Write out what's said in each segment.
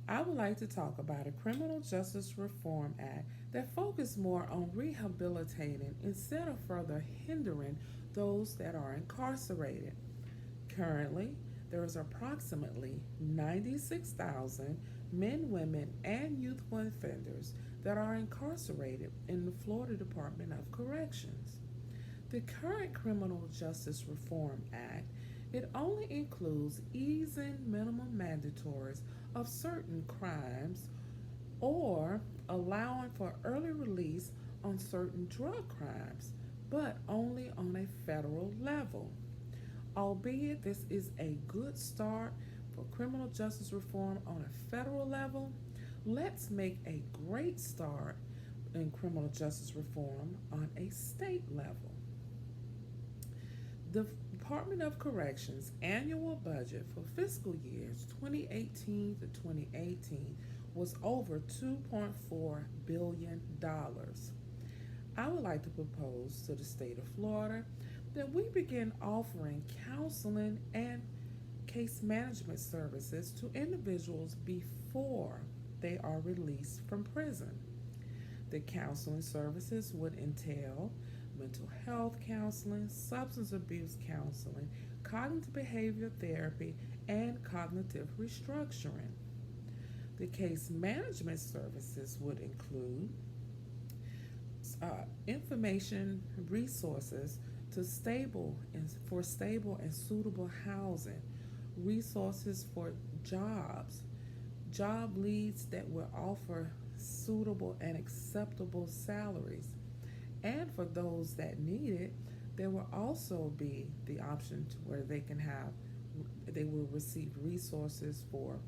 I would like to talk about a criminal justice reform act that focuses more on rehabilitating instead of further hindering those that are incarcerated. Currently, there is approximately 96,000 men, women, and youthful offenders that are incarcerated in the Florida Department of Corrections. The current Criminal Justice Reform Act, it only includes easing minimum mandatories of certain crimes or allowing for early release on certain drug crimes, but only on a federal level. Albeit this is a good start for criminal justice reform on a federal level, let's make a great start in criminal justice reform on a state level. The Department of Corrections annual budget for fiscal years 2018 to 2018 was over $2.4 billion. I would like to propose to the state of Florida that we begin offering counseling and case management services to individuals before they are released from prison. The counseling services would entail mental health counseling, substance abuse counseling, cognitive behavior therapy, and cognitive restructuring. The case management services would include information resources to stable and suitable housing, resources for jobs, job leads that will offer suitable and acceptable salaries, and for those that need it, there will also be the option to where they will receive resources for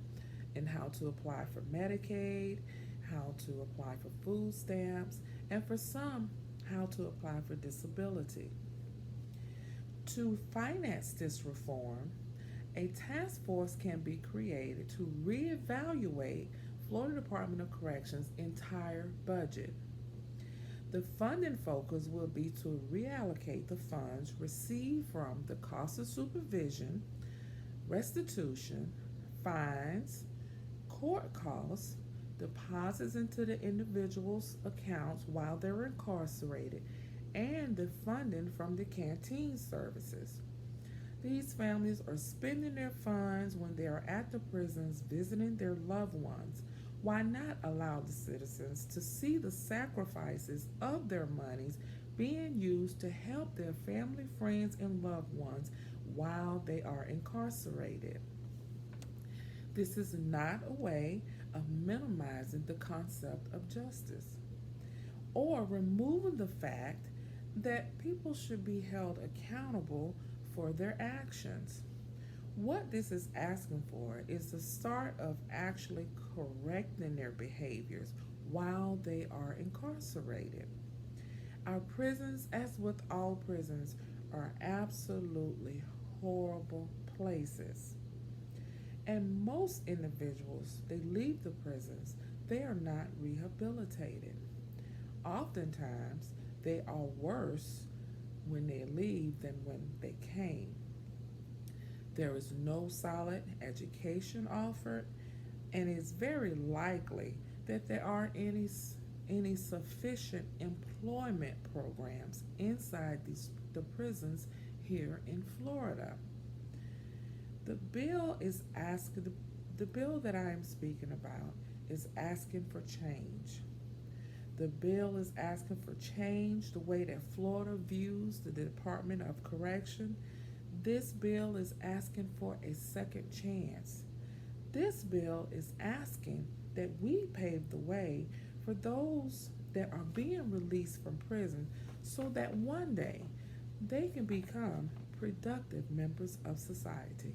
and how to apply for Medicaid, how to apply for food stamps, and for some, how to apply for disability. To finance this reform, a task force can be created to reevaluate Florida Department of Corrections' entire budget. The funding focus will be to reallocate the funds received from the cost of supervision, restitution, fines, court costs, deposits into the individual's accounts while they're incarcerated, and the funding from the canteen services. These families are spending their funds when they are at the prisons visiting their loved ones. Why not allow the citizens to see the sacrifices of their monies being used to help their family, friends, and loved ones while they are incarcerated? This is not a way of minimizing the concept of justice or removing the fact that people should be held accountable for their actions. What this is asking for is the start of actually correcting their behaviors while they are incarcerated. Our prisons, as with all prisons, are absolutely horrible places. And most individuals, they leave the prisons, they are not rehabilitated. Oftentimes, they are worse when they leave than when they came. There is no solid education offered, and it's very likely that there aren't any sufficient employment programs inside the prisons here in Florida. The bill is asking the bill that I am speaking about is asking for change. The bill is asking for change the way that Florida views the Department of Correction. This bill is asking for a second chance. This bill is asking that we pave the way for those that are being released from prison so that one day they can become productive members of society.